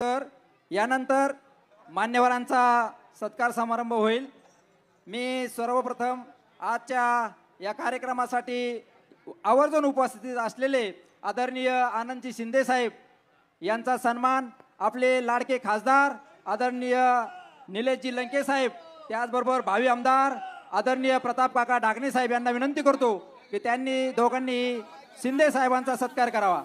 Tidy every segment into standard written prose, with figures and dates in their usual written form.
तर यानंतर मान्यवरांचा सत्कार समारंभ होईल। मी सर्वप्रथम आजच्या या कार्यक्रमासाठी आवर्जून उपस्थित असलेले आदरणीय आनंदजी शिंदे साहेब यांचा सन्मान आपले लाडके खासदार आदरणीय निलेशजी लंके साहेब, त्याचबरोबर भावी आमदार आदरणीय प्रताप काका डागणे साहेब यांना विनंती करतो की त्यांनी दोघांनी शिंदे साहेबांचा सत्कार करावा।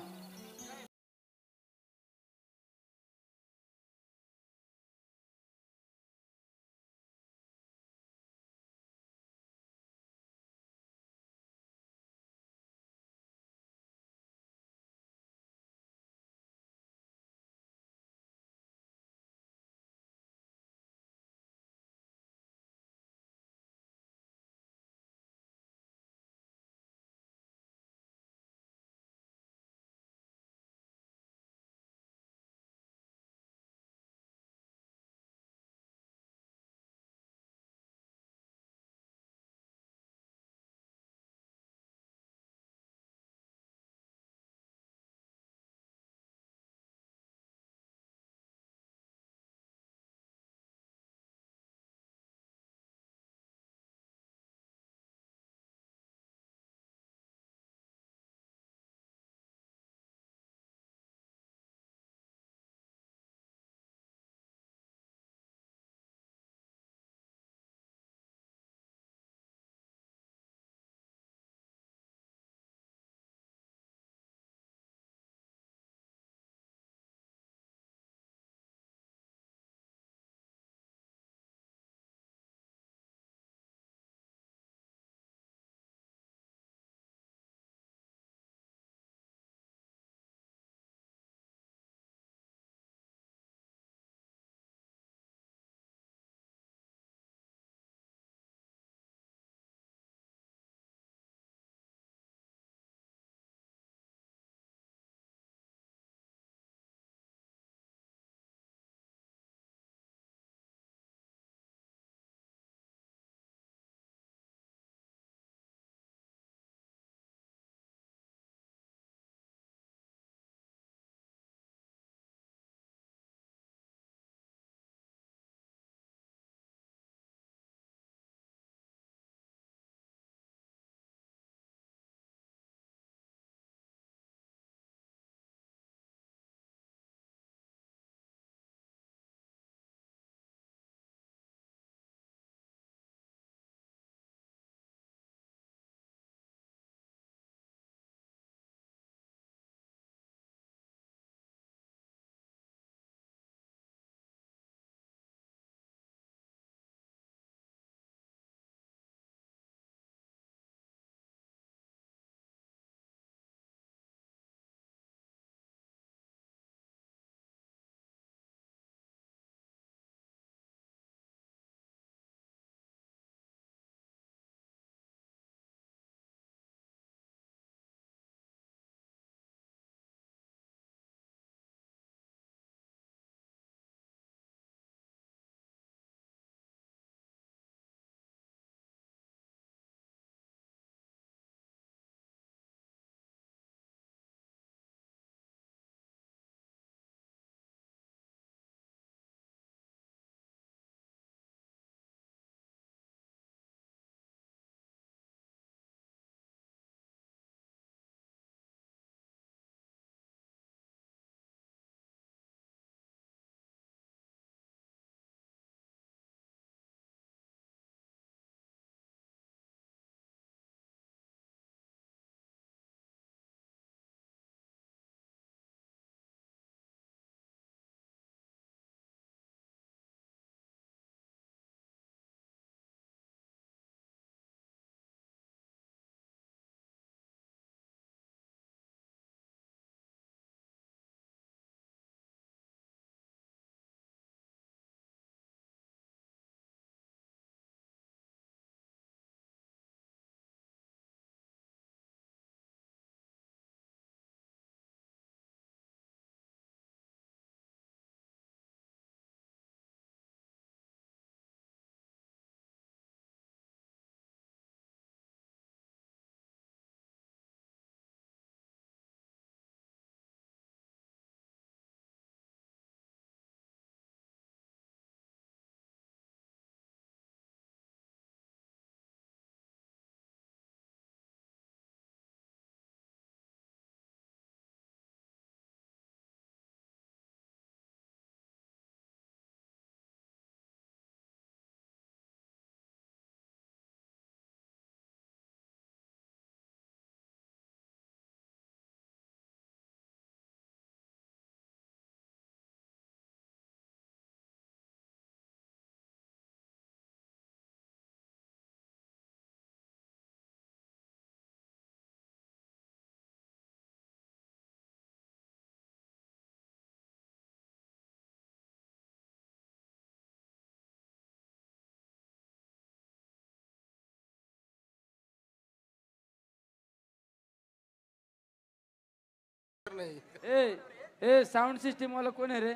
ए ए साऊंड सिस्टीम वाला कोण आहे रे?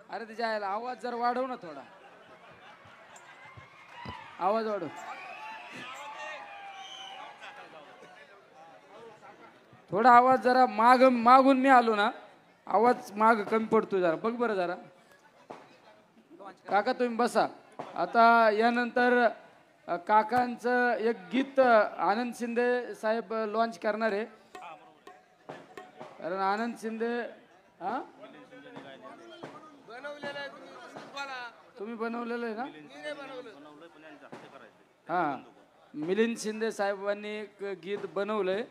अरे त्याच्या आईला आवाज जर वाढव ना थोडा, आवाज वाढव. थोडा आवाज जरा मागून मी आलो ना, आवाज माग कमी पडतो जरा, बघ बरं जरा. काका तुम्ही बसा. आता यानंतर काकांचं एक गीत आनंद शिंदे साहेब लॉन्च करणार आहे. कारण आनंद शिंदे हा तुम्ही बनवलेलं आहे ना? हा, मिलिंद शिंदे साहेबांनी एक गीत बनवलंय,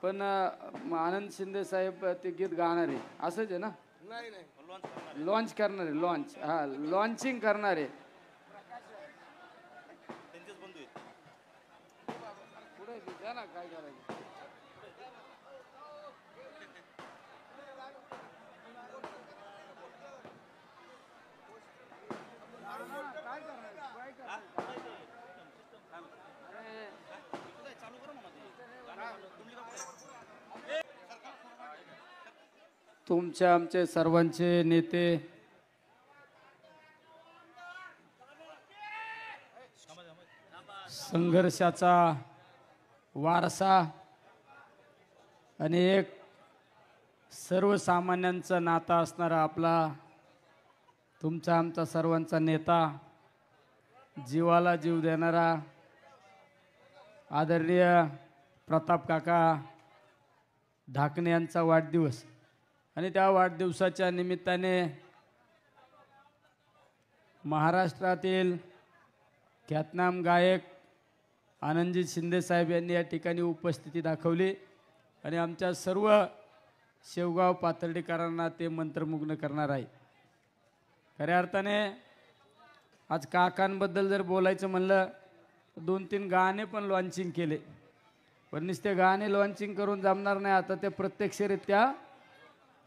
पण आनंद शिंदे साहेब ते गीत गाणार आहे, असंच आहे ना? लॉन्च करणार आहे, लॉन्च. हा, लॉन्चिंग करणार आहे. पुढे द्या ना, काय करायचं. तुमचे आमचे सर्वांचे नेते संघर्षाचा वारसा आणि एक सर्वसामान्यांचा नाता असणारा आपला तुमचा आमचा सर्वांचा नेता, जीवाला जीव देणारा आदरणीय प्रताप काका ढाकणे यांचा वाढदिवस. आणि त्या वाढदिवसाच्या निमित्ताने महाराष्ट्रातील ख्यातनाम गायक आनंदजी शिंदे साहेब यांनी या ठिकाणी उपस्थिती दाखवली आणि आमच्या सर्व शेवगाव पाथर्डीकरांना ते मंत्रमुग्ध करणार आहे. खऱ्या अर्थाने आज काकांबद्दल जर बोलायचं म्हणलं तर 2-3 गाणे पण लॉन्चिंग केले, पण नुसते गाणे लॉन्चिंग करून जमणार नाही. आता ते प्रत्यक्षरित्या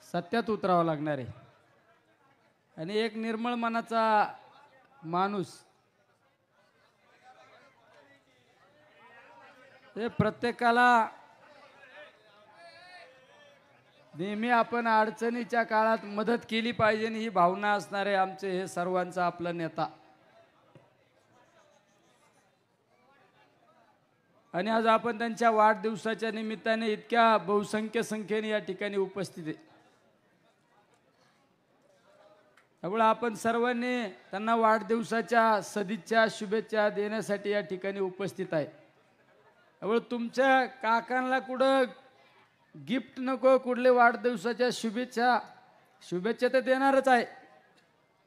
सत्यात उतरावं लागणार आहे. आणि एक निर्मळ मनाचा माणूस हे प्रत्येकाला नेहमी आपण अडचणीच्या काळात मदत केली पाहिजे ही भावना असणारे आमचे हे सर्वांचा आपला नेता. आणि आज आपण त्यांच्या वाढदिवसाच्या निमित्ताने इतक्या बहुसंख्य संख्येने या ठिकाणी उपस्थित आहे. त्यामुळे आपण सर्वांनी त्यांना वाढदिवसाच्या सदिच्छा शुभेच्छा देण्यासाठी या ठिकाणी उपस्थित आहे. त्यामुळे तुमच्या काकांना कुठं गिफ्ट नको, कुठले वाढदिवसाच्या शुभेच्छा तर देणारच आहे,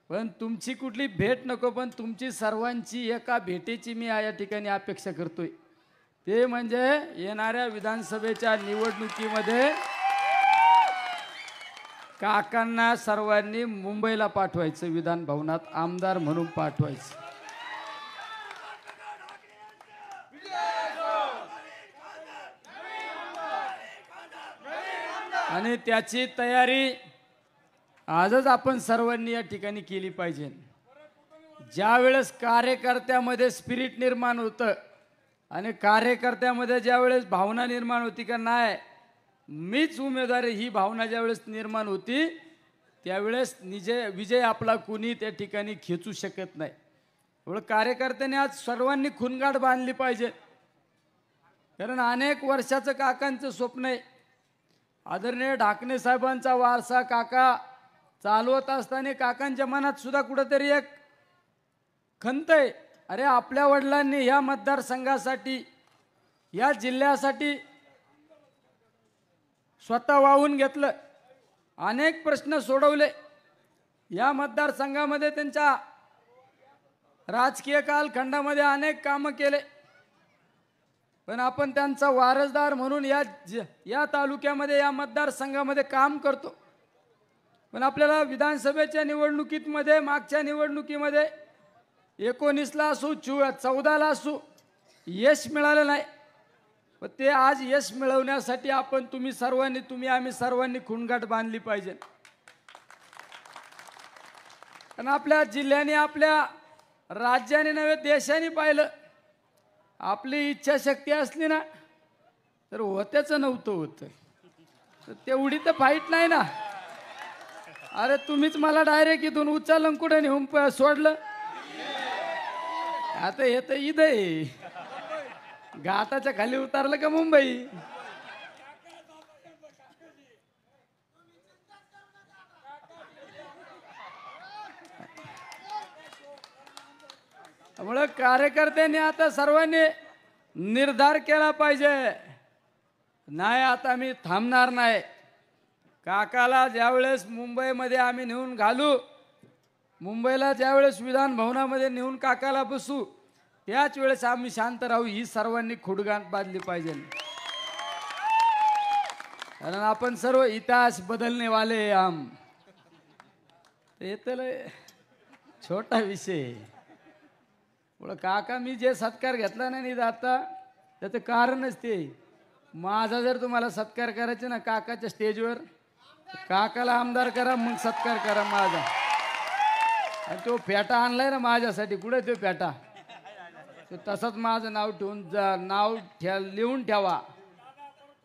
पण तुमची कुठली भेट नको, पण तुमची सर्वांची एका भेटीची मी या ठिकाणी अपेक्षा करतोय. ते म्हणजे येणाऱ्या विधानसभेच्या निवडणुकीमध्ये काकांना सर्वांनी मुंबईला पाठवायचं, विधान भवनात आमदार म्हणून पाठवायचं. आणि त्याची तयारी आजच आपण सर्वांनी या ठिकाणी केली पाहिजे. ज्या वेळेस कार्यकर्त्यामध्ये स्पिरिट निर्माण होतं आणि कार्यकर्त्यामध्ये ज्या वेळेस भावना निर्माण होती का नाही मीच उमेदवार ही भावना ज्या वेळेस निर्माण होती त्यावेळेस विजय आपला कुणी त्या ठिकाणी खेचू शकत नाही. एवढं कार्यकर्त्यांनी आज सर्वांनी खुणगाठ बांधली पाहिजे. कारण अनेक वर्षाचं काकांचं स्वप्न आहे. आदरणीय ढाकणे साहेबांचा वारसा काका चालवत असताना काकांच्या मनात सुद्धा कुठंतरी एक खंत आहे, अरे आपल्या वडिलांनी ह्या मतदारसंघासाठी या जिल्ह्यासाठी स्वतः वाहून घेतलं, अनेक प्रश्न सोडवले. या मतदारसंघामध्ये त्यांच्या राजकीय कालखंडामध्ये अनेक कामं केले, पण आपण त्यांचा वारसदार म्हणून या तालुक्यामध्ये या मतदारसंघामध्ये काम करतो. पण आपल्याला विधानसभेच्या निवडणुकीमध्ये मागच्या निवडणुकीमध्ये 19ला असू 14ला असू यश मिळालं नाही, पण ते आज यश मिळवण्यासाठी आपण आम्ही सर्वांनी खुणगाठ बांधली पाहिजे. आणि आपल्या जिल्ह्याने आपल्या राज्याने नव्हे देशाने पाहिलं, आपली इच्छाशक्ती असली ना तर होत्याचं नव्हतं होतं. तर तेवढी तर फाईट नाही ना. अरे तुम्हीच मला डायरेक्ट इथून उचललं कुठे नेऊन सोडलं. आता हे तर इथं आहे, घाटाच्या खाली उतारलं का मुंबई. त्यामुळे कार्यकर्त्यांनी आता सर्वांनी निर्धार केला पाहिजे, नाही आता मी थांबणार नाही. काकाला ज्यावेळेस मुंबईमध्ये आम्ही नेऊन घालू, मुंबईला ज्यावेळेस विधान भवनामध्ये नेऊन काकाला बसू, त्याच वेळेस आम्ही शांत राहू. ही सर्वांनी खुडगाण बांधली पाहिजे, कारण आपण सर्व इतिहास बदलने वाले हम. ते तर छोटा विषय. काका मी जे सत्कार घेतला नाही आता, त्याचं कारणच ते. माझा जर तुम्हाला सत्कार करायचा ना काकाच्या स्टेजवर, काकाला आमदार करा, मग सत्कार करा माझा. आणि तो फेटा आणलाय ना माझ्यासाठी, कुठे तो फेटा, तो तसंच माझं नाव ठेवून लिहून ठेवा.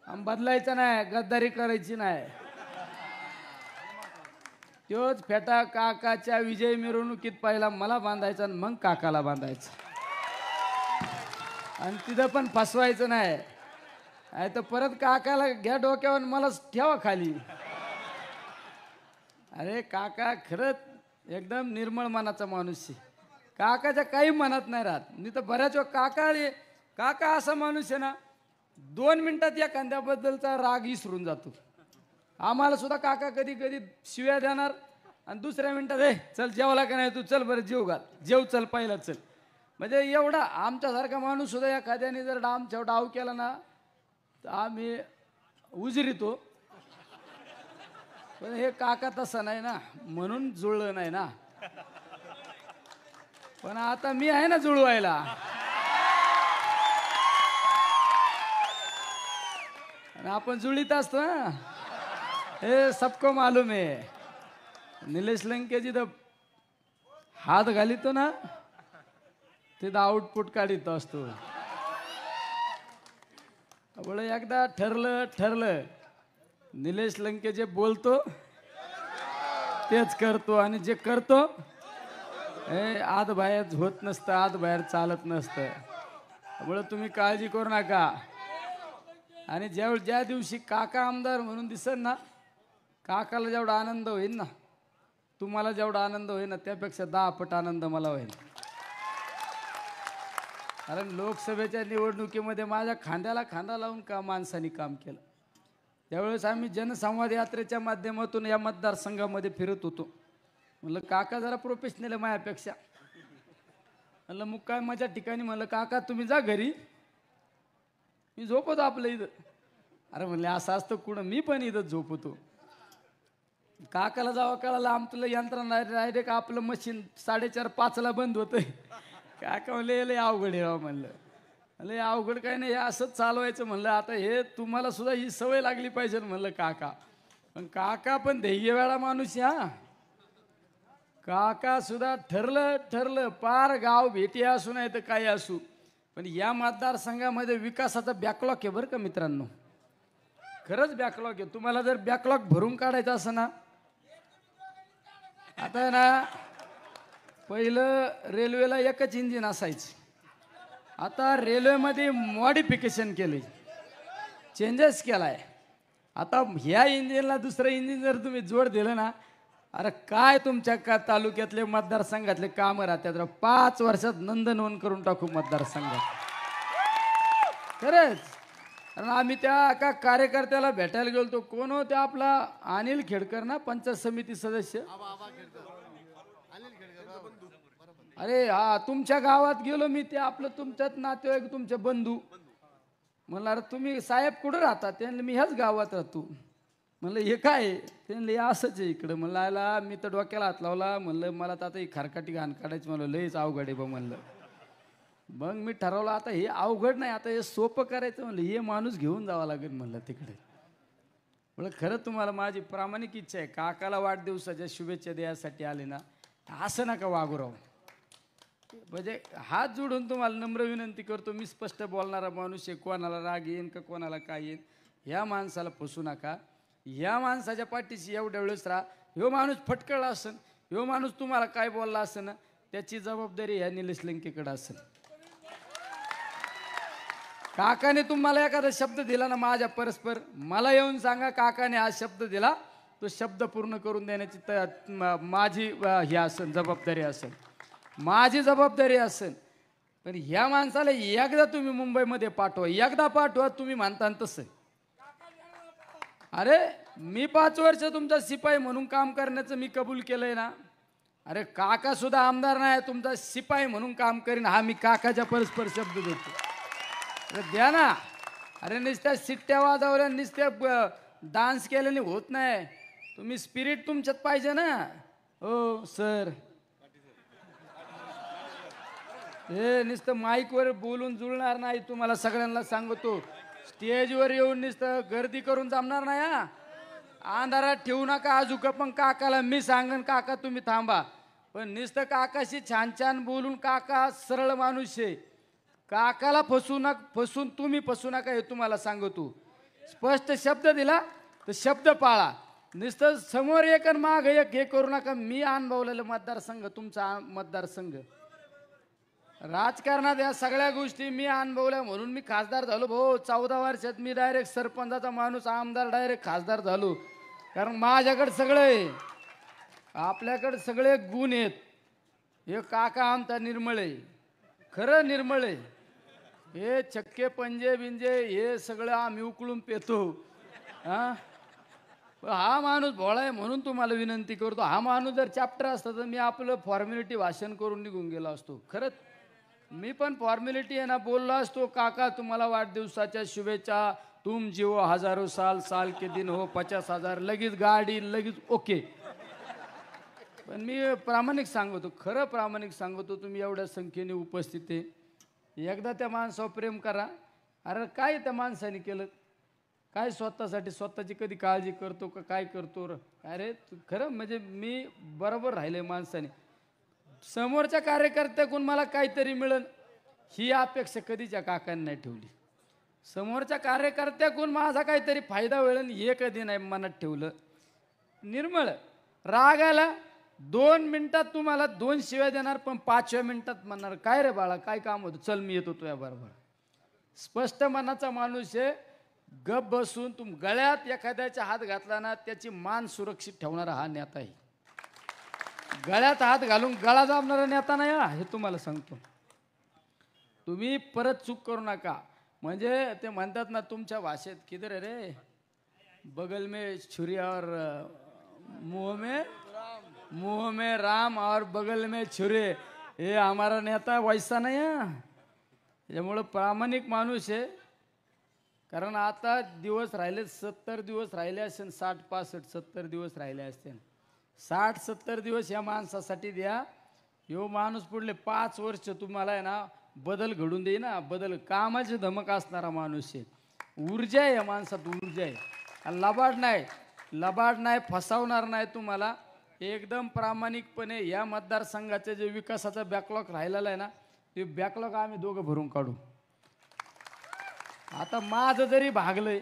बदलायचं नाही, गद्दारी करायची नाही. तोच फेटा काकाच्या विजय मिरवणुकीत पहिला मला बांधायचा आणि मग काकाला बांधायचा. आणि तिथं पण फसवायचं नाही. तर परत काकाला घ्या डोक्यावर, मला ठेवा खाली. अरे काका खरंच एकदम निर्मळ मनाचा माणूस आहे. काकाच्या काही मनात नाही राहत. मी तर बऱ्याच वेळ काका असा माणूस आहे ना, 2 मिनिटात या कांद्याबद्दलचा राग विसरून जातो. आम्हाला सुद्धा काका कधी कधी शिव्या देणार आणि दुसऱ्या मिनिटात चल जेवला का नाही तू, चल बरं जेव घाल, जेव चल पहिला चल. म्हणजे एवढा आमच्यासारखा माणूस सुद्धा एखाद्याने जर आमच्या डाव केला ना तर आम्ही उजरीतो. पण हे काका तसं नाही ना, म्हणून जुळलं नाही ना. पण आता मी आहे ना जुळवायला. आणि आपण जुळीत असतो ना, हे सबको मालूम है. निलेश लंके जिथं हात घालितो ना तिथं आउटपुट काढित असतो. त्यामुळे एकदा ठरलं निलेश लंके जे बोलतो तेच करतो, आणि जे करतो हे आत बाहेर होत नसतं, आत बाहेर चालत नसतं. त्यामुळे तुम्ही काळजी करू नका. आणि ज्या दिवशी काका आमदार म्हणून दिसेल ना, काकाला जेवढा आनंद होईल ना, तुम्हाला जेवढा आनंद होईल ना, त्यापेक्षा 10 पट आनंद मला होईल. कारण लोकसभेच्या निवडणुकीमध्ये माझ्या खांद्याला खांदा लावून माणसांनी काम केलं. त्यावेळेस आम्ही जनसंवाद यात्रेच्या माध्यमातून या मतदारसंघामध्ये फिरत होतो. म्हणलं काका जरा प्रोफेशनल आहे माझ्यापेक्षा. म्हणलं मग काय माझ्या ठिकाणी, म्हणलं काका तुम्ही जा घरी, मी झोपतो आपलं इथं. अरे म्हणले असं असतं कुठं, मी पण इथं झोपतो. काकाला जावं कळालं आमचं यंत्रणा डायरेक्ट आपलं मशीन 4:30-5ला बंद होतंय. काका म्हणले लय अवघड आहे राव. म्हणलं लय अवघड काय नाही, असंच चालवायचं. म्हणलं आता हे तुम्हाला सुद्धा ही सवय लागली पाहिजे म्हणलं काका. पण काका पण ध्येयवेळा माणूस हा. काका सुद्धा ठरलं पार गाव भेटी असू नाही तर काही असू, पण या मतदारसंघामध्ये विकासाचा बॅकलॉग आहे बरं का मित्रांनो. खरंच बॅकलॉग आहे. तुम्हाला जर बॅकलॉग भरून काढायचं असं ना, आता ना पहिलं रेल्वेला एकच इंजिन असायचं. आता रेल्वेमध्ये मॉडिफिकेशन केले, चेंजेस केलाय. आता ह्या इंजिनला दुसरं इंजिन जर तुम्ही जोड दिलं ना, अरे काय तुमच्या तालुक्यातले मतदारसंघातले कामं राहतात. 5 वर्षात नंदनवन करून टाकू मतदारसंघात खरंच. कारण आम्ही त्या एका कार्यकर्त्याला भेटायला गेलो. कोण हो त्या आपला अनिल खेडकर ना, पंचायत समिती सदस्य. अरे हा तुमच्या गावात गेलो मी, ते आपलं तुमच्यात नातेवाईक तुमचे बंधू. म्हणलं अरे तुम्ही साहेब कुठं राहतात? त्यांनी मी ह्याच गावात राहतो. म्हणलं हे काय? त्यांनी असंच आहे इकडं. म्हणलं आला मी तर डोक्याला हात लावला. म्हणलं मला तर आता ही खारकाटी घाण काढायची. म्हणलं लयच अवघड आहे बा म्हणलं. मग मी ठरवलं आता हे अवघड नाही, आता हे सोपं करायचं. म्हणलं हे माणूस घेऊन जावं लागेल म्हणलं तिकडे. म्हणलं खरं तुम्हाला माझी प्रामाणिक इच्छा आहे, काकाला वाढदिवसाच्या शुभेच्छा द्यायसाठी आले ना, असं नका वागू राव. म्हणजे हात जोडून तुम्हाला नम्र विनंती करतो, मी स्पष्ट बोलणारा माणूस आहे. कोणाला राग येईन का कोणाला काय येईन, ह्या माणसाला फसू नका. ह्या माणसाच्या पाठीशी एवढ्या वेळेस राहा. ह्यो माणूस फटकळला असेल, ह्यो माणूस तुम्हाला काय बोलला असेल ना, त्याची जबाबदारी ह्या निलेश लंकेकडे असेल. काकाने तुम्हाला एखादा शब्द दिला ना माझ्या परस्पर, मला येऊन सांगा काकाने हा शब्द दिला, तो शब्द पूर्ण करून देण्याची माझी ही असेल जबाबदारी असेल, माझी जबाबदारी असेल. पण ह्या माणसाला एकदा तुम्ही मुंबईमध्ये पाठवा, एकदा पाठवा, तुम्ही म्हणता तसं. अरे मी 5 वर्ष तुमचा शिपाई म्हणून काम करण्याचं मी कबूल केलंय ना. अरे काका सुद्धा आमदार नाही, तुमचा शिपाई म्हणून काम करीन, हा मी काकाच्या परस्पर शब्द देतो. अरे द्या ना. अरे नुसत्या शिट्ट्या वाजवल्या, नुसत्या डान्स केल्याने होत नाही. तुम्ही स्पिरिट तुमच्यात पाहिजे ना. हो सर, हे नुसतं माईकवर बोलून जुळणार नाही, तुम्हाला सगळ्यांना सांगतो. स्टेजवर येऊन नुसतं गर्दी करून जमणार नाही. हा अंधारात ठेवू नका अजून, पण काकाला मी सांगन काका तुम्ही थांबा. पण नुसतं काकाशी छान छान बोलून, काका सरळ माणूस आहे, काकाला फसून तुम्ही फसू नका हे तुम्हाला सांगतो. स्पष्ट शब्द दिला तर शब्द पाळा. नुसतं समोर एक आणि माग एक हे करू नका. मी अनुभवलेलं मतदारसंघ तुमचा मतदारसंघ, राजकारणात या सगळ्या गोष्टी मी अनुभवल्या म्हणून मी खासदार झालो भाऊ. 14 वर्षात मी डायरेक्ट सरपंचाचा माणूस आमदार डायरेक्ट खासदार झालो. कारण माझ्याकडे सगळं आहे, आपल्याकडे सगळे गुण आहेत. हे काका आमचा निर्मळ आहे, खरं निर्मळ आहे. हे चक्के पंजे बिंजे हे सगळं आम्ही उकळून पेतो. हा माणूस भोळा आहे म्हणून तुम्हाला विनंती करतो. हा माणूस जर चॅप्टर असता तर मी आपलं फॉर्मॅलिटी भाषण करून निघून गेलो असतो. खरंच मी पण फॉर्मॅलिटी आहे ना बोललो असतो. काका तुम्हाला वाढदिवसाच्या शुभेच्छा, तुम जीवो हजारो साल, साल के दिन हो 50,000, लगेच गाडी लगेच ओके. पण मी प्रामाणिक सांगतो, खरं प्रामाणिक सांगतो, तुम्ही एवढ्या संख्येने उपस्थित आहे. एकदा त्या माणसावर प्रेम करा. अरे काय त्या माणसाने केलं काय स्वतःसाठी, स्वतःची कधी काळजी करतो का काय करतो. अरे खरं म्हणजे मी बरोबर राहिले माणसाने. समोरच्या कार्यकर्त्याकडून मला काहीतरी मिळेल ही अपेक्षा कधीच्या काकांनी नाही ठेवली. समोरच्या कार्यकर्त्याकडून माझा काहीतरी फायदा होईल हे कधी नाही मनात ठेवलं. निर्मळ राग आला 2 मिनिटात तुम्हाला 2 शिव्या देणार, पण 5व्या मिनिटात म्हणणार काय रे बाळा काय काम होतं, चल मी येतो तुझ्या बरोबर. स्पष्ट मनाचा माणूस आहे. गप बसून तुम गळ्यात एखाद्याचा हात घातला ना त्याची मान सुरक्षित ठेवणारा हा नेता आहे. गळ्यात हात घालून गळा दाबणारा नेता नाही हा, हे तुम्हाला सांगतो. तुम्ही परत चूक करू नका. म्हणजे ते म्हणतात ना तुमच्या भाषेत, किधर रे बगल में छुरी और मुंह में राम और बगल में छुरी. हे हमारा नेता वैसा नाही हा. त्यामुळं प्रामाणिक माणूस आहे. कारण आता दिवस राहिले 70 दिवस राहिले असेल, 60 65 70 दिवस राहिले असतील. 60-70 दिवस या माणसासाठी द्या. ह्यो माणूस पुढले 5 वर्ष तुम्हाला आहे ना बदल घडून देई ना. बदल कामाची धमक असणारा माणूस आहे. ऊर्जा आहे या माणसात, ऊर्जा आहे. लबाड नाही, फसवणार नाही तुम्हाला. एकदम प्रामाणिकपणे या मतदारसंघाचे जे विकासाचा बॅकलॉग राहिलेला आहे ना ते बॅकलॉग आम्ही दोघं भरून काढू. आता माझं जरी भागलंय,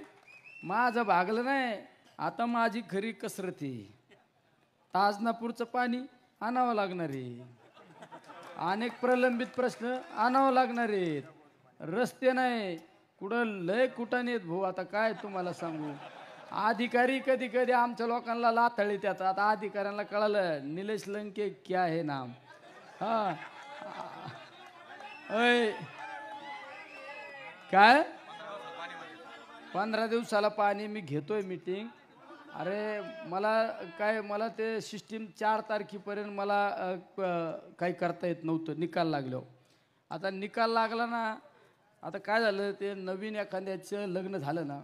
माझं भागलं नाही, आता माझी खरी कसरत आहे. ताजनापूरचं पाणी आणावं लागणार आहे, अनेक प्रलंबित प्रश्न आणावं लागणार आहेत, रस्ते नाही, कुठं लय कुठं येत भाऊ. आता काय तुम्हाला सांगू, अधिकारी कधी कधी आमच्या लोकांना लाथळी त्यात. आता अधिकाऱ्यांना कळालं निलेश लंके क्या है नाम. हा अय काय 15 दिवसाला पाणी मी घेतोय मीटिंग. अरे मला ते सिस्टीम 4 तारखेपर्यंत मला काही करता येत नव्हतं निकाल लागलो. आता निकाल लागला ना, आता काय झालं ते नवीन एखाद्याचं लग्न झालं ना,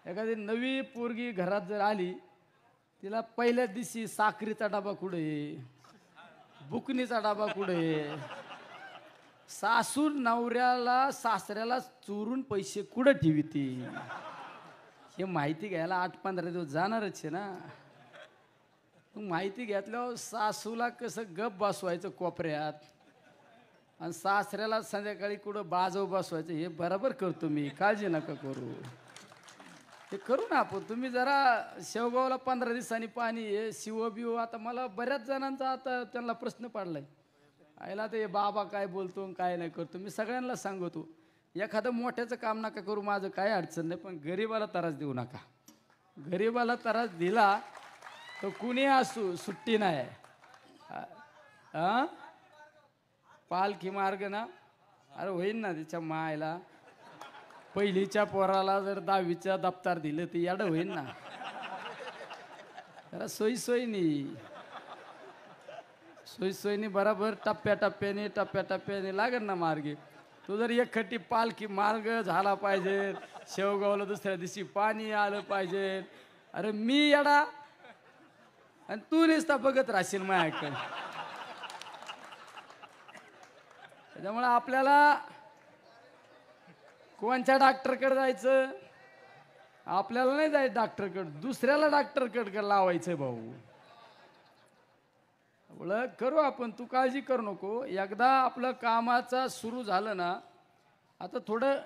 एखादी नवी पोरगी घरात जर आली तिला पहिल्या दिवशी साखरीचा डबा कुठे, बुकनीचा डबा कुठे, सासू नवऱ्याला सासऱ्याला चोरून पैसे कुठं ठेवी ती हे माहिती घ्यायला 8-15 दिवस जाणारच आहे ना. मग माहिती घेतल्यावर सासूला कसं गप बसवायचं कोपऱ्यात आणि सासऱ्याला संध्याकाळी कुठं बाजव बसवायचं हे बरोबर करतो मी, काळजी नका करू. हे करू ना आपण. तुम्ही जरा शेवगावला 15 दिवसांनी पाणी हे शिव बिव, आता मला बऱ्याच जणांचा आता त्यांना प्रश्न पडलाय, आयला ते बाबा काय बोलतो आणि काय नाही करतो. मी सगळ्यांना सांगतो, एखादं मोठ्याचं काम नका करू, माझं काय अडचण नाही, पण गरीबाला त्रास देऊ नका. गरीबाला त्रास दिला तर कुणी असू सुट्टी नाही. पालखी मार्ग ना, अरे होईन ना तिच्या मायला. पहिलीच्या पोराला जर 10वीचा दप्तर दिलं तर याडं होईन ना. जरा सोयीने बराबर टप्प्याटप्प्याने लागेल ना मार्गे. तो जर एकखट्टी पालखी मार्ग झाला पाहिजे, शेवगावला दुसऱ्या दिवशी पाणी आलं पाहिजे. अरे मी येडा आणि तू नुसता बघत राहशील माझ्याकडे. त्याच्यामुळे आपल्याला कोणत्या डॉक्टरकडे जायचं, आपल्याला नाही जायचं डॉक्टरकडे, दुसऱ्याला डॉक्टरकडे लावायचं भाऊ. करू आपण, तू काळजी करू नको. एकदा आपलं कामाचा सुरू झालं ना, आता थोडं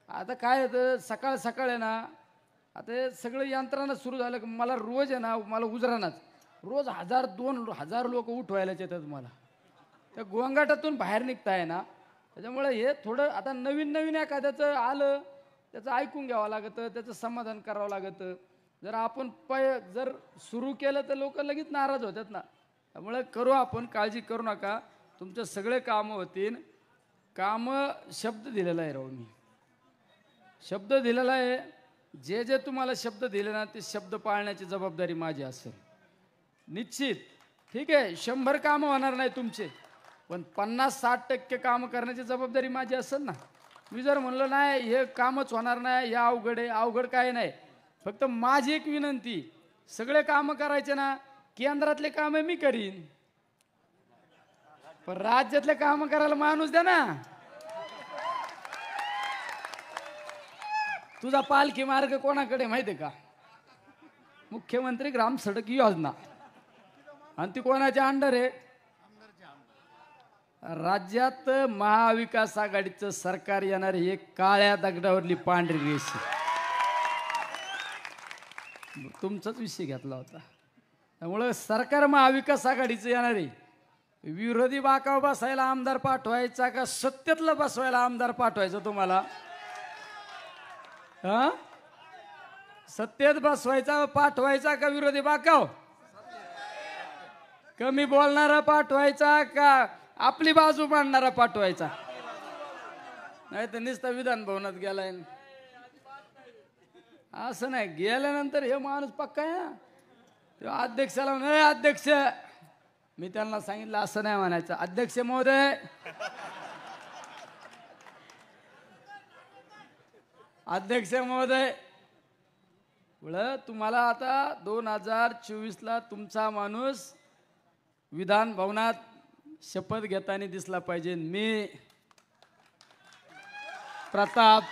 आता काय आहे, सकाळ सकाळ आहे ना, आता हे सगळं यंत्रणा सुरू झालं की मला रोज आहे ना, मला उजरानाच रोज 1000-2000 लोक उठवायलाच येतात मला. त्या गोंगाटातून बाहेर निघताय ना, त्याच्यामुळे हे थोडं आता नवीन एखाद्याचं आलं त्याचं ऐकून घ्यावं लागतं, त्याचं समाधान करावं लागतं. जर आपण जर सुरू केलं तर लोक लगेच नाराज होतात ना. त्यामुळे करू आपण, काळजी करू नका, तुमचे सगळे कामं होतील. कामं शब्द दिलेला आहे राव, मी शब्द दिलेला आहे. जे तुम्हाला शब्द दिले ना ते शब्द पाळण्याची जबाबदारी माझी असेल निश्चित. ठीक आहे, 100 कामं होणार नाही तुमचे, पण 50-60% कामं करण्याची जबाबदारी माझी असेल ना. मी जर म्हणलं नाही हे कामच होणार नाही, या अवघड आहे, अवघड काय नाही. फक्त माझी एक विनंती, सगळे कामं करायचे ना, केंद्रातले कामं मी करीन, पण राज्यातले कामं करायला माणूस द्या ना. तुझा पालखी मार्ग कोणाकडे माहिती आहे का? मुख्यमंत्री ग्राम सडक योजना, आणि ती कोणाच्या अंडर आहे? राज्यात महाविकास आघाडीचं सरकार येणार, हे काळ्या दगडावरली पांढरी रेष. तुमचाच विषय घेतला होता. त्यामुळं सरकार महाविकास आघाडीचं येणार आहे. विरोधी बाकाव बसायला आमदार पाठवायचा का सत्तेतला बसवायला आमदार पाठवायचं तुम्हाला? सत्तेत बसवायचा पाठवायचा का विरोधी बाकाव? कमी बोलणारा पाठवायचा का आपली बाजू मांडणारा पाठवायचा? नाही तर नुसता विधान भवनात गेलाय असं नाही. गेल्यानंतर हे माणूस पक्का आहे. तेव्हा अध्यक्षाला नाही, अध्यक्ष, मी त्यांना सांगितलं असं नाही म्हणायचं, अध्यक्ष महोदय, अध्यक्ष महोदय. तुम्हाला आता 2024ला तुमचा माणूस विधान भवनात शपथ घेताना दिसला पाहिजे. मी प्रताप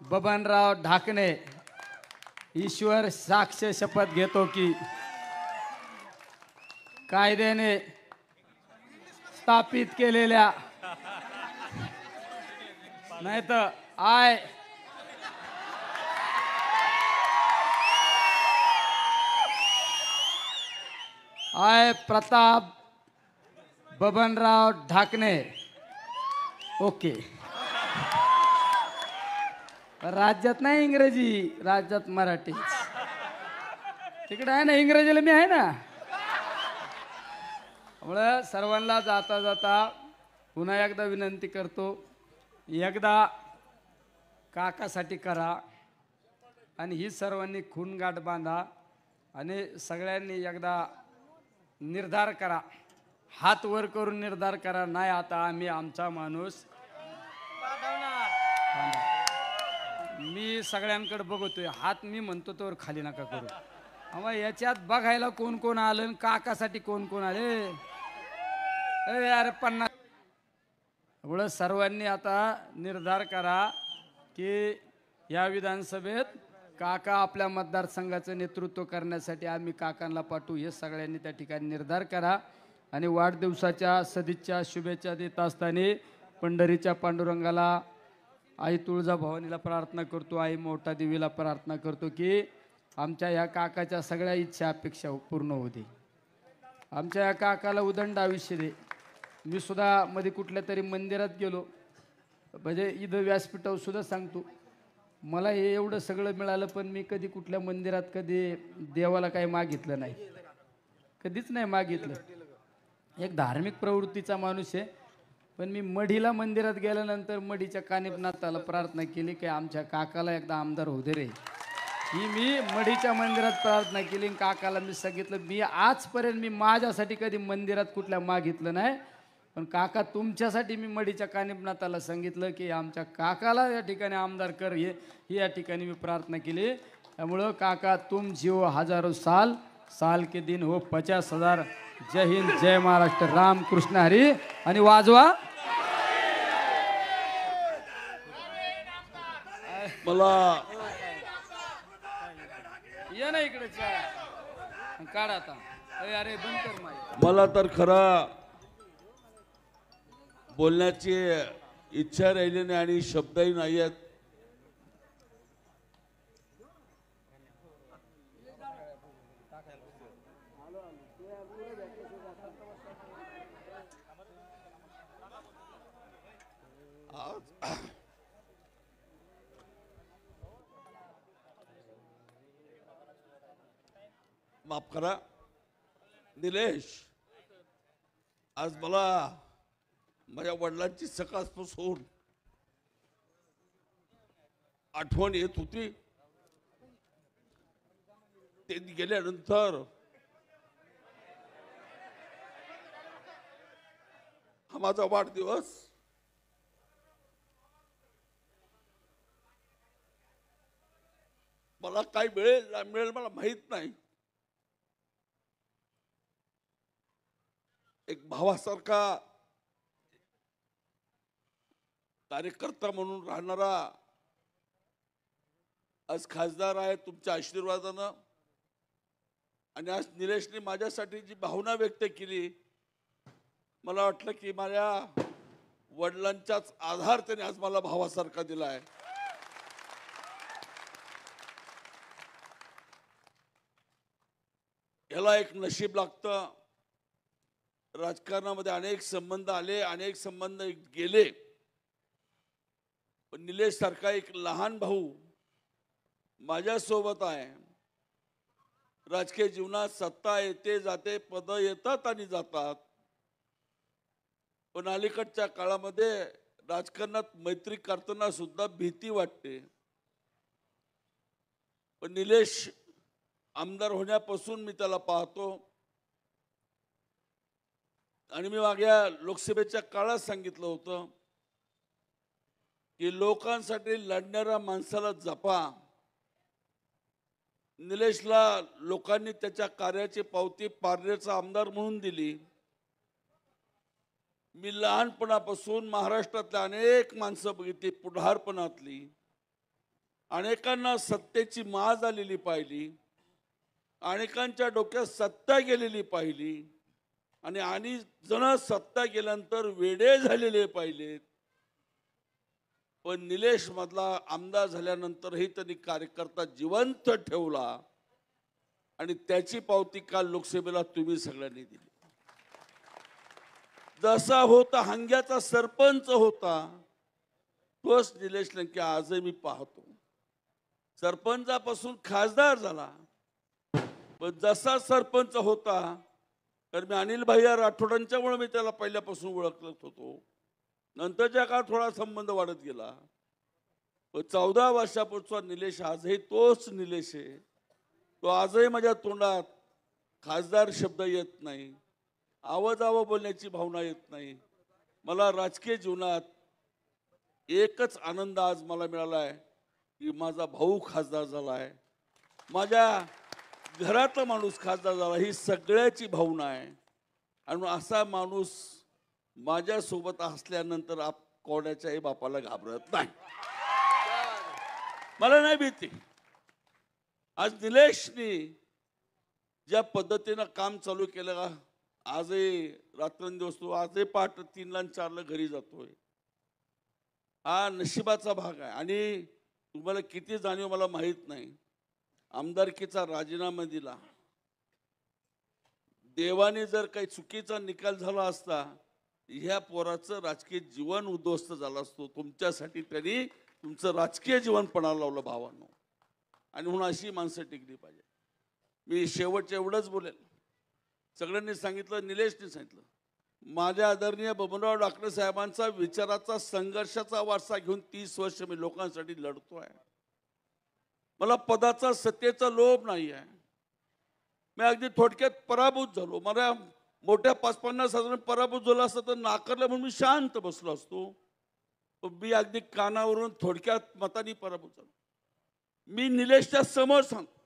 बबनराव ढाकणे ईश्वर साक्ष शपथ घेतो की कायद्याने स्थापित केलेल्या, नाही तर आय प्रताप बबनराव ढाकणे. ओके. राज्यात नाही इंग्रजी, राज्यात मराठी. तिकडे आहे ना इंग्रजीला, मी आहे ना. त्यामुळं सर्वांना जाता जाता पुन्हा एकदा विनंती करतो, एकदा काकासाठी करा आणि ही सर्वांनी खूनगाठ बांधा आणि सगळ्यांनी एकदा निर्धार करा, हात वर करून निर्धार करा, नाही आता आम्ही आमचा माणूस. मी सगळ्यांकडे बघतोय, हात मी म्हणतो तर खाली नका करू. अहो याच्यात बघायला कोण कोण आलं, काकासाठी कोण कोण आले. अरे 50. एवढं सर्वांनी आता निर्धार करा की या विधानसभेत काका आपल्या मतदारसंघाचं नेतृत्व करण्यासाठी आम्ही काकांना पाठवू, हे सगळ्यांनी त्या ठिकाणी निर्धार करा. आणि वाढदिवसाच्या सदिच्छा शुभेच्छा देत असताना पंढरीच्या पांडुरंगाला आई तुळजाभवानीला प्रार्थना करतो, आई मोठा देवीला प्रार्थना करतो की आमच्या ह्या काकाच्या सगळ्या इच्छा अपेक्षा पूर्ण होऊ दे. आमच्या या काकाला उदंड आयुष्य दे. मी सुद्धा मध्ये कुठल्या तरी मंदिरात गेलो, म्हणजे इथं व्यासपीठावर सुद्धा सांगतो, मला हे एवढं सगळं मिळालं पण मी कधी कुठल्या मंदिरात कधी देवाला काही मागितलं नाही, कधीच नाही मागितलं. एक धार्मिक प्रवृत्तीचा माणूस आहे. पण मी मढीला मंदिरात गेल्यानंतर मढीच्या कानिपनाथाला प्रार्थना केली की आमच्या काकाला एकदा आमदार होऊ दे रे. ही मी मढीच्या मंदिरात प्रार्थना केली. काकाला मी सांगितलं, मी आजपर्यंत मी माझ्यासाठी कधी मंदिरात कुठल्या मागितलं नाही, पण काका तुमच्यासाठी मी मढीच्या कानिपनाथाला सांगितलं की आमच्या काकाला या ठिकाणी आमदार कर, ही या ठिकाणी मी प्रार्थना केली. त्यामुळं काका तुम जिओ हजारो साल, साल के दिन हो 50,000. जय हिंद, जय महाराष्ट्र, राम कृष्ण हरी. आणि वाजवा. मला ये ना इकडे काढ आता. अरे बंद कर माई. मला तर खरा बोलण्याची इच्छा राहिली नाही आणि शब्दही नाही आहेत. माफ करा निलेश, आज मला माझ्या वडिलांची सकाळपासून आठवण येत होती. ते गेल्यानंतर हा माझा वाढदिवस मला काय मिळेल ना मिळेल मला माहित नाही. एक भावासारखा कार्यकर्ता म्हणून राहणारा आज खासदार आहे तुमच्या आशीर्वादानं. आणि आज निलेशने माझ्यासाठी जी भावना व्यक्त केली, मला वाटलं की माझ्या वडिलांचाच आधार त्याने आज मला भावासारखा दिला आहे. याला एक नशीब लागतं. राजकारणामध्ये अनेक संबंध आले, अनेक संबंध गेले, पण निलेश सारखा एक लहान भाऊ माझ्यासोबत आहे. राजकीय जीवनात सत्ता येते जाते, पद येतात आणि जातात, पण अलीकडच्या काळामध्ये राजकारणात मैत्री करताना सुद्धा भीती वाटते. पण निलेश आमदार होण्यापासून मी त्याला पाहतो आणि मी मागच्या लोकसभेच्या काळात सांगितलं होतं की लोकांसाठी लढणाऱ्या माणसाला जपा. निलेशला लोकांनी त्याच्या कार्याची पावती पारनेरचा आमदार म्हणून दिली. मी लहानपणापासून महाराष्ट्रातल्या अनेक माणसं बघितली, पुढारपणातली, अनेकांना सत्तेची माज आलेली पाहिली, अनेकांच्या डोक्यात सत्ता गेलेली पाहिली आणि जण सत्ता गेल्यानंतर वेडे झालेले पाहिलेत. पण निलेश मधला आमदार झाल्यानंतरही त्यांनी कार्यकर्ता जिवंत ठेवला आणि त्याची पावती काल लोकसभेला तुम्ही सगळ्यांनी दिली. जसा होता हंग्याचा सरपंच होता तोच निलेश लंके आजही मी पाहतो. सरपंचापासून खासदार झाला, पण जसा सरपंच होता, तर मी अनिल भैया राठोडांच्यामुळे मी त्याला पहिल्यापासून ओळखत होतो. नंतरच्या काळात थोडा संबंध वाढत गेला, पण 14 वर्षापूर्वीचा निलेश आजही तोच निलेश आहे. तो आजही माझ्या तोंडात खासदार शब्द येत नाही, आवाजावं बोलण्याची भावना येत नाही. मला राजकीय जीवनात एकच आनंद आज मला मिळाला आहे की माझा भाऊ खासदार झाला आहे, माझ्या घरातला माणूस खासदार झाला. ही सगळ्याची भावना आहे. आणि असा माणूस माझ्यासोबत असल्यानंतर कोणाच्याही बापाला घाबरत नाही. मला नाही भीती. आज निलेशनी ज्या पद्धतीनं काम चालू केलं का, आजही रात्रंदिवस तो आजही पहाटे 3ला आणि 4ला घरी जातोय. हा नशिबाचा भाग आहे. आणि तुम्हाला किती जाणीव मला माहीत नाही, आमदारकीचा राजीनामा दिला. देवाने जर काही चुकीचा निकाल झाला असता, ह्या पोराचं राजकीय जीवन उद्ध्वस्त झालं असतो. तुमच्यासाठी त्यांनी तुमचं राजकीय जीवन पणाला लावलं भावांनो. आणि म्हणून अशी माणसं टिकली पाहिजे. मी शेवटच्या एवढंच बोलेल. सगळ्यांनी सांगितलं, निलेशने सांगितलं, माझ्या आदरणीय बबनराव डॉक्टर साहेबांचा विचाराचा संघर्षाचा वारसा घेऊन 30 वर्ष मी लोकांसाठी लढतोय. मला पदाचा सत्तेचा लोभ नाही आहे. मी अगदी थोडक्यात पराभूत झालो. मला मोठ्या 50-50 हजार पराभूत झाला असतं तर नाकारलं म्हणून मी शांत बसलो असतो. पण मी अगदी कानावरून थोडक्यात मतानी पराभूत झालो. मी निलेशच्या समोर सांगतो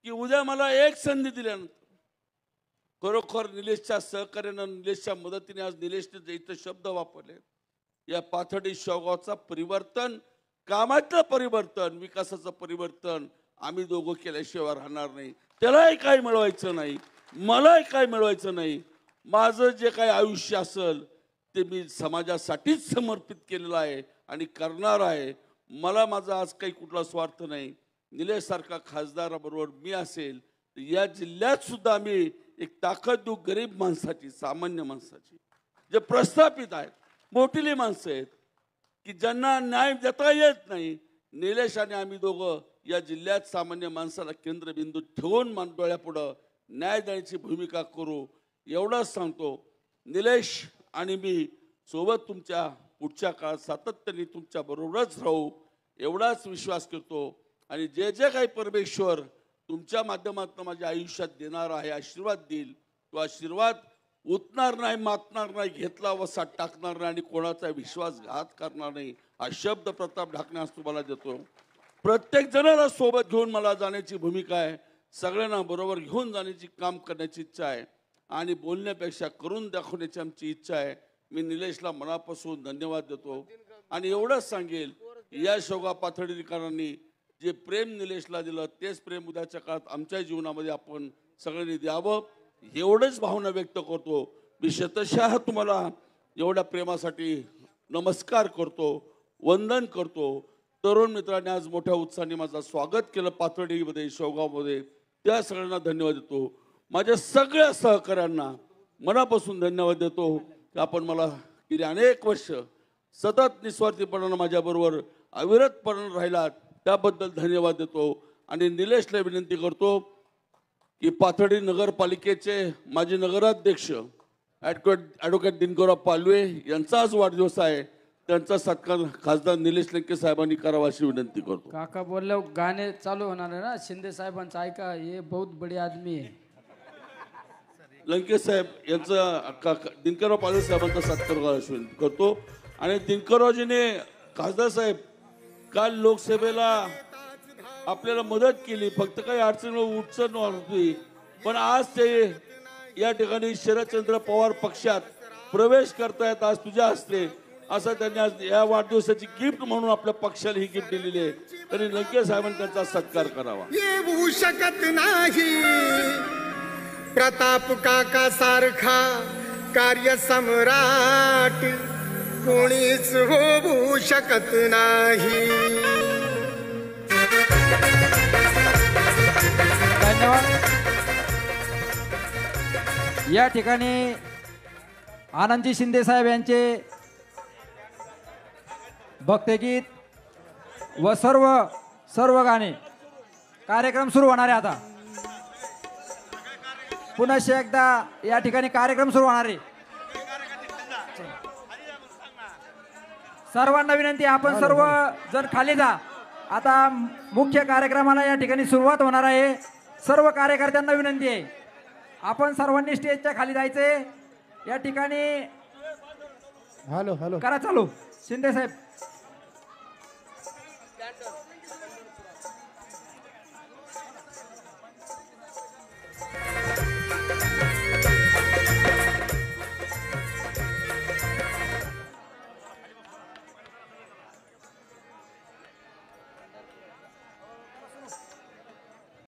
की उद्या मला एक संधी दिल्यानंतर खरोखर निलेशच्या सहकार्यानं, निलेशच्या मदतीने, आज निलेशने जे इथं शब्द वापरले, या पाथर्डी शेवगावचा परिवर्तन, कामातलं परिवर्तन, विकासाचं परिवर्तन आम्ही दोघं केल्याशिवाय राहणार नाही. त्यालाही काय मिळवायचं नाही, मलाही काय मिळवायचं नाही. माझं जे काही आयुष्य असेल ते मी समाजासाठीच समर्पित केलेलं आहे आणि करणार आहे. मला माझा आज काही कुठला स्वार्थ नाही. निलेशसारखा खासदाराबरोबर मी असेल तर या जिल्ह्यात सुद्धा आम्ही एक ताकद देऊ गरीब माणसाची, सामान्य माणसाची, जे प्रस्थापित आहेत, मोठीली माणसं आहेत की ज्यांना न्याय देता येत नाही. निलेश आणि आम्ही दोघं या जिल्ह्यात सामान्य माणसाला केंद्रबिंदू ठेवून डोळ्यापुढं न्याय देण्याची भूमिका करू. एवढंच सांगतो. निलेश आणि मी सोबत तुमच्या पुढच्या काळात सातत्याने तुमच्या बरोबरच राहू एवढाच विश्वास करतो. आणि जे जे काही परमेश्वर तुमच्या माध्यमातून माझ्या आयुष्यात देणार आहे, आशीर्वाद देईल, तो आशीर्वाद उतणार नाही, मातणार नाही, घेतला वसा टाकणार नाही आणि कोणाचा विश्वासघात करणार नाही. हा शब्द प्रताप ढाकण्यास तुम्हाला देतो. प्रत्येक जणाला सोबत घेऊन मला जाण्याची भूमिका आहे. सगळ्यांना बरोबर घेऊन जाण्याची काम करण्याची इच्छा आहे आणि बोलण्यापेक्षा करून दाखवण्याची आमची इच्छा आहे. मी निलेशला मनापासून धन्यवाद देतो आणि एवढंच सांगेल, या शेवगाव पाथर्डीकरांनी जे प्रेम निलेशला दिलं तेच प्रेम उद्याच्या काळात आमच्या जीवनामध्ये आपण सगळ्यांनी द्यावं, एवढंच भावना व्यक्त करतो. मी शतशः तुम्हाला एवढ्या प्रेमासाठी नमस्कार करतो, वंदन करतो. तरुण मित्रांनी आज मोठ्या उत्साहाने माझं स्वागत केलं पाथर्डीमध्ये, शेवगावमध्ये. त्या सगळ्यांना धन्यवाद देतो. माझ्या सगळ्या सहकाऱ्यांना मनापासून धन्यवाद देतो की आपण मला गेली अनेक वर्ष सतत निस्वार्थीपणानं माझ्याबरोबर अविरतपणे राहिलात, त्याबद्दल धन्यवाद देतो. आणि निलेशला विनंती करतो की पाथर्डी नगरपालिकेचे माजी नगराध्यक्ष ॲडव्होकेट दिनकरराव पालवे यांचा आज वाढदिवस आहे. त्यांचा सत्कार खासदार निलेश लंके साहेबांनी करावा अशी विनंती करतो. काका बोलले गाणे चालू होणार आहे ना शिंदे साहेबांचं, ऐका, हे बहुत बडी आदमी आहे. लंके साहेब यांचा दिनकरराव पालवे साहेबांचा सत्कार करावा अशी विनंती करतो. आणि दिनकररावजीने, खासदार साहेब, काल लोकसभेला आपल्याला मदत केली, फक्त काही अडचणीमुळे उठचण नव्हती, पण आज ते या ठिकाणी शरदचंद्र पवार पक्षात प्रवेश करतायत आज तुझ्या हस्ते, असं त्यांनी आज या वाढदिवसाची गिफ्ट म्हणून आपल्या पक्षाला ही गिफ्ट दिलेली आहे. तरी लंके साहेबांनी त्यांचा सत्कार करावा. येऊ शकत नाही प्रताप काका सारखा कार्य सम्राट, कोणीच होऊ शकत नाही. धन्यवाद. या ठिकाणी आनंदजी शिंदे साहेब यांचे भक्तगीत व सर्व गाणे कार्यक्रम सुरू होणार आहे. आता पुन्हा एकदा या ठिकाणी कार्यक्रम सुरू होणार आहे. सर्वांना विनंती, आपण सर्व जण खाली जा. आता मुख्य कार्यक्रमाला या ठिकाणी सुरुवात होणार आहे. सर्व कार्यकर्त्यांना विनंती आहे, आपण सर्वांनी स्टेजच्या खाली जायचे. या ठिकाणी करा चालू. शिंदे साहेब.